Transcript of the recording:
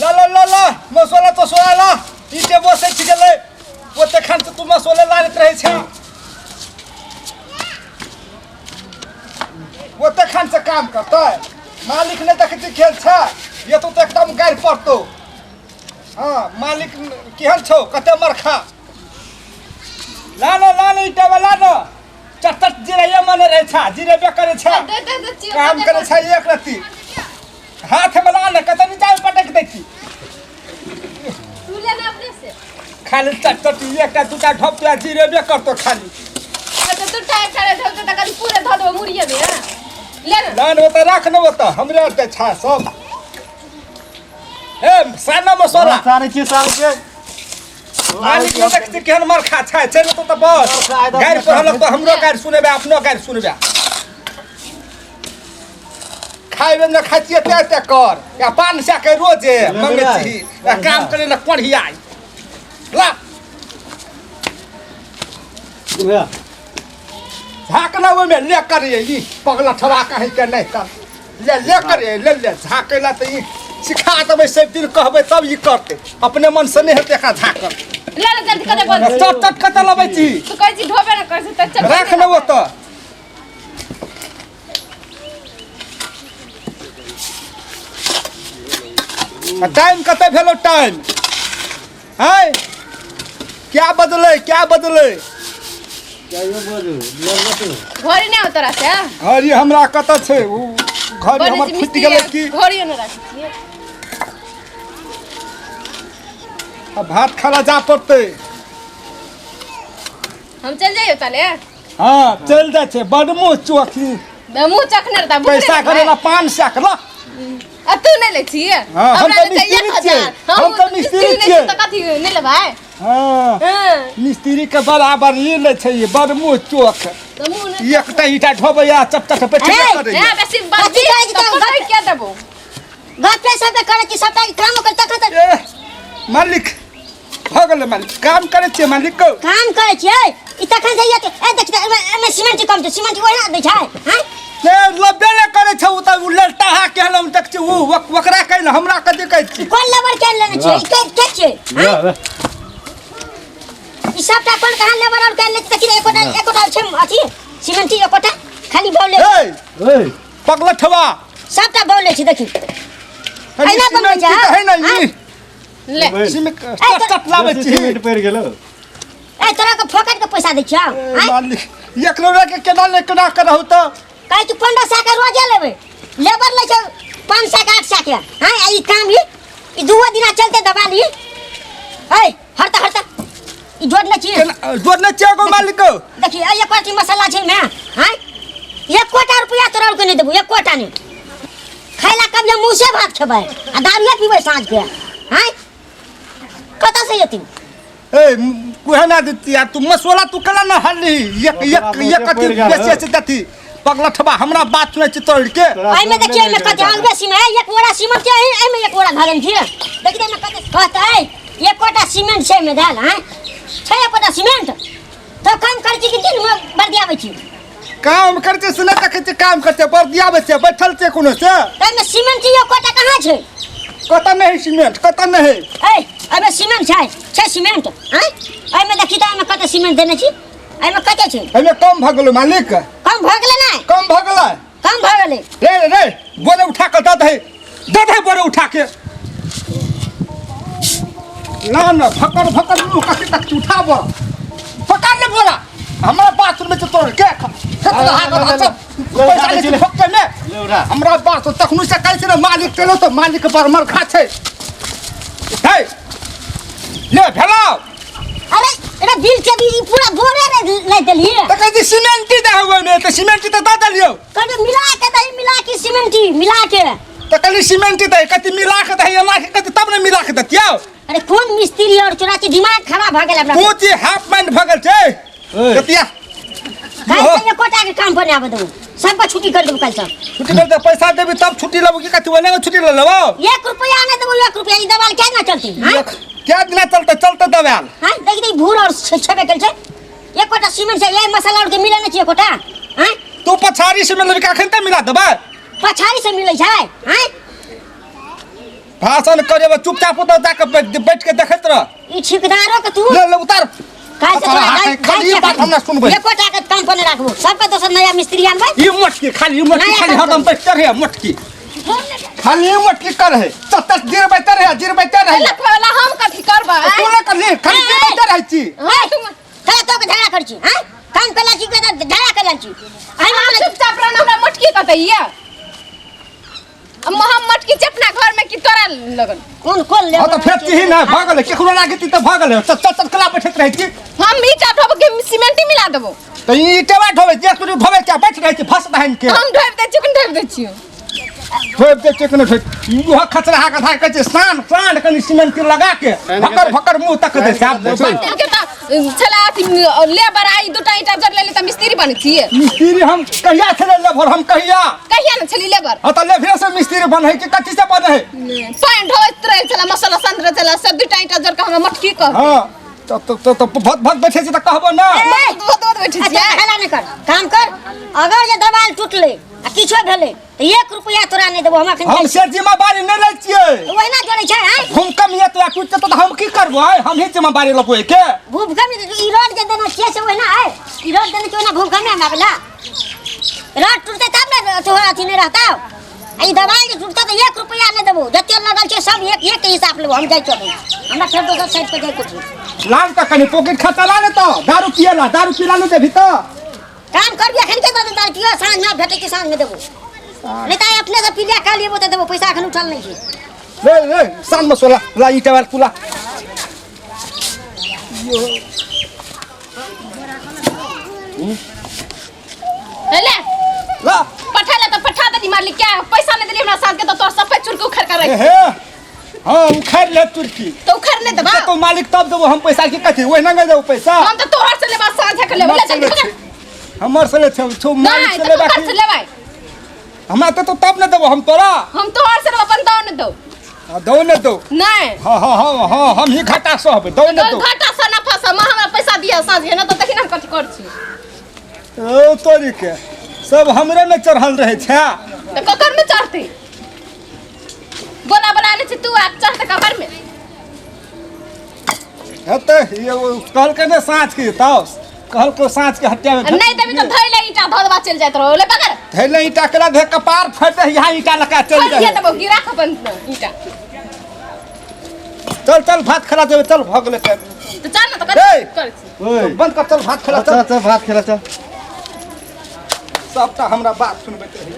ला मसोला तो सोला इटे बसे छी गेलै ओते खान से तू मसोले लानत रहै छै ओते खान से काम करतै मालिक ने देखै खेल छै ये तो एकदम गाड़ पड़तो हां मालिक केहन छौ कते मरखा ला इटे वाला न चटचट जिरे मन रहै छै जिरे बे करे छै काम करे छै एक रत्ती हाथ में ला न कते नीचा पटक दै छी तू लेना अपने से खाली चटचट एकटा दूटा ढोपिया जिरे बे करतो खाली तो तू टाइम करे धर के तक पूरे धर दो मुड़िए में ले लान होता राख न होता हमरे आते छा सब ए साना मसोला सारे की सारे के मालिक ने देखते केहन मरखा छै चलो तो बस गाड़ पर हम तो हमरो गाड़ सुनेबे अपनो गाड़ सुनेबे खाइबे न खातिए ते कर या 500 के रोजे मंगे छी या काम करे न पढ़िया ला भैया झाकना वो में ले कर ये पगला ठवा कहीं के नहीं कर ले कर ले झाकेला त ई सिखा देबै सब दिन कहबै तब ई करते अपने मन से नहीं हेते का झाकर ले जल्दी करे बोल चट कते लबै छी तू कहै छी ढोबे न कर से त चल राख न वो तो टाइम कते भेलो टाइम है क्या बदले क्या ये बोलू लगत घोड़ी नहीं उतरा से अरे हमरा कते छै उ घर हमर फुट गेलै की घोड़ी न राखी छी अब भात खाला जा पड़ते हम चल जाइयो ताले हां चल जाय छै बडमु चोखी मुंह चखने रहता पैसा करेला 500 ला आ तू नहीं ले छी हां हम तो मिस्त्री छियै हम तो मिस्त्री छियै त कथि नहीं ले भाई हां मिस्त्री के बराबर ये ले छै ये बडमु चोख एकटा ईटा ढोबैया चपचप पे ठीक करे ए बेसी बाजी तो क्या देबो गपे सब करे छी सबटा काम कर तक मालिक भगले मालिक काम करे छै मालिक को काम करे छी ई तखन से ए देख एमे सीमेंट कम छै सीमेंट ओना दै छै हैं ने लबे ने करे छै उ त उलटा हा के हम तक छै उ वकरा कहै हमरा कथि कहै छी कोन लेबर के लेने छै के छै ई सबटा कोन कहां लेबर और के ले त कि एकोटा छै अथी सीमेंट एकोटा खाली बोले ए पगला ठवा सबटा बोले छी देखी ऐना बनबै छै है नै ले सीमेंट टट लाबै छी सीमेंट पड़ गेलो ए तोरा के फोकट के पैसा दै छ मालिक 1 रुपया के केना ले केना करहु त काहे तू 1500 के रोजे लेबे लेबर ले छै 500 के 800 के हां ई काम ई दुओ दिना चलते दबा ली ए हरता ई जोड़ने छी जोड़ने छै गो मालिक को देखी एक कोटी मसाला छै में हां 1 कोटा रुपया तोरा के नहीं देबो 1 कोटा नहीं खाइला कब जे मुंह से भात खेबै आ दारुए पीबै साँझ के हैं कत से यति ए कुहना देती यार तू मसोला तू कला न हल्ली एक कति बेचे से दती पगला ठबा हमरा बात सुनै छी तोड़ के आई में देखिए में कते अलबे सीमेंट है एक बोरा सीमेंट है आई में एक बोरा घालन छी देखि में कते कहता है 1 कोटा सीमेंट छै में डाल हैं 6 कोटा सीमेंट तो काम करती कि दिन में बर्दियाबै छी काम करते सुने तक छै काम करते बर्दियाबै छै बैठल छै कोनो से तै में सीमेंट 1 कोटा कहां छै कत नहीं सीमेंट कत नहीं ए अबे सीमेंट छै सीमेंट हैं आई में देखि त में कते सीमेंट देने छी आई में कते छै हमें कम भ गेलो मालिक कम भ गेलै नै कम भ गेलै कम भ गेलै रे बोरे उठा के दे दे बोरे उठा के ना फकर मुंह कते तक उठाब पकड़ ले बोरा हमरा बाथरूम में तोड़ के हमरा बात तखनु से कहै छै मालिक केलो तो मालिक बरमर खा छै हे ले भेलो अरे एरा बिल के भी पूरा बोरे ले देली त कहै सीमेंट दे होवे में त सीमेंट त द दलियो कने मिला के सीमेंट मिला के त कहली सीमेंट दे कति मिला के दे हमरा के कति तब ने मिला के दतियो अरे कौन मिस्त्री और चोरा के दिमाग खराब भ गेल हमरा कोती हाफ माइंड भ गेल छै कतिया भाई कोटा के काम पर आबे दो सबका छुट्टी कर देबो कल से छुट्टी कर दे पैसा देबी तब छुट्टी लेबो की कति ओने छुट्टी ले लेबो 1 रुपया नहीं देबो 1 रुपया ई दवाल के ना चलती हां क्या दिन चलते दवाल हां देख भूर और छबे कल से 1 कोटा सीमेंट से ये मसाला और के मिले न चाहिए कोटा हां तू पछाड़ी से मिले का खनते मिला दबा पछाड़ी से मिले छै हैं भाषण करे चुपचाप उतर जाके बैठ के देखत रह। ई ठेकेदारो के तू ले उतार काय से खाली बात हमरा सुनबै। एको टाका काम पर राखबो सबके दोसर नया मिस्त्री आनबै। ई मटकी खाली हरदम बैठ रहे मटकी खाली मटकी कर है तत गिर बैठे रहे लखवाला हम कथी करबा तू न कर ले खाली बैठे रहै छी। तोरा तो के झगड़ा कर छी हैं काम कला छी के झगड़ा कर छी। आई हम चुपचाप रहना हमरा मटकी कतैया हम मटकी चपना घर में की तोरा लगन कौन ले तो फेंकती ही ना भागल केकरो लागती त भागल चल कला बैठत रहै छी। हम ईटा ढोब के सीमेंट मिला देबो तो ई टेवा ढोबे जे तू ढोबे क्या बैठ रहै छी फस बहन के हम ढोब दे चिकन ढोब दे छियो ढोब दे चिकन वो खचरा का था कहै सान कनी सीमेंट लगा के भकर मुंह तक दे साफ दे के त छला अथी लेबर आई दुटा ईटा जड़ लेली त मिस्त्री बनै छिए। मिस्त्री हम कहिया छले लेबर हम कहिया न छली लेबर ह त लेबरे से मिस्त्री बनै के कथि से बनै पानी ढोइत रहे छला मसाला संतरे छला सब दुटा ईटा जड़ के हम मटकी कह। हां तो भत बैठे छी त कहबो ना बहुत बैठे छी हला न कर काम कर अगर जे दबाल टूटले आ किछो भेले त 1 रुपया तोरा नै देबो हम से जिम्मेवारी नै लै छियै। ओहिना जोड़ै छै हैं हम कमिया तोरा टूटते त हम की करबो हम ही जिम्मेवारी लपोए के भूखम ई रोड जे देना छै से ओहिना है ई रोड देना छै ओहिना भूखम में मागला रोड टूटते तब ना तोहरा अथी नै रहता। ई दवाई जे टूटते त 1 रुपया नै देबो जते लगल छै सब एक के हिसाब लेबो हम जाय छौ हमरा फेर दोसर साइड पे जाय के लाल त कनी पॉकेट खाता ला ले त दारू पिला न देबी त काम करबी एखन के दारू पियो साँझ में भेटे के साँझ में देबो नहीं त अपने से पिलिया खा लेबो त देबो पैसा एखन उठल नहीं छै। ले सान मसला ला ईटा वाला कुला ले ला पठाला त पठा दे मालिक क्या पैसा नहीं देली हमरा साथ के तो तोर सब पे चुरके उखड़ कर रही हे हां उखाड़ ले तुर्की तो उखड़ नहीं देबा तो मालिक तब देबो हम पैसा की कथि ओहि न देबो पैसा हम तो तोहर से लेबा साझा कर लेबा ले जल्दी हमर से ले छो मालिक से लेबा से लेबा हमरा तो तब न देबो हम तोरा हम तोहर से अपन दो न दो नहीं हां हम ही घाटा सहब दो न दो घाटा से ना फसा मां हमरा पैसा दिया साझ है ना तो देखि ना कथि कर छी ओ तोरी के सब हमरे में चढ़ल रहे छै तो ककर में चढ़ती बोला बनाने छी तू आ चढ़ते ककर में हेते ये कहल के ने साँझ के ताऊ कहल को साँझ के हत्या में नहीं देबी तो धइले ईटा धदवा चल जात रहो ले पकड़ धैले ईटा कला धे कपार फटे यहाँ ईटा लगा चल ये जाए तो गिरा अपन ईटा चल भात खा देबे चल भग ले कर तो चल ना तो ए! कर ओए बंद कर चल भात खा चल भात खेला चल सबटा हमरा बात सुनबैत रही।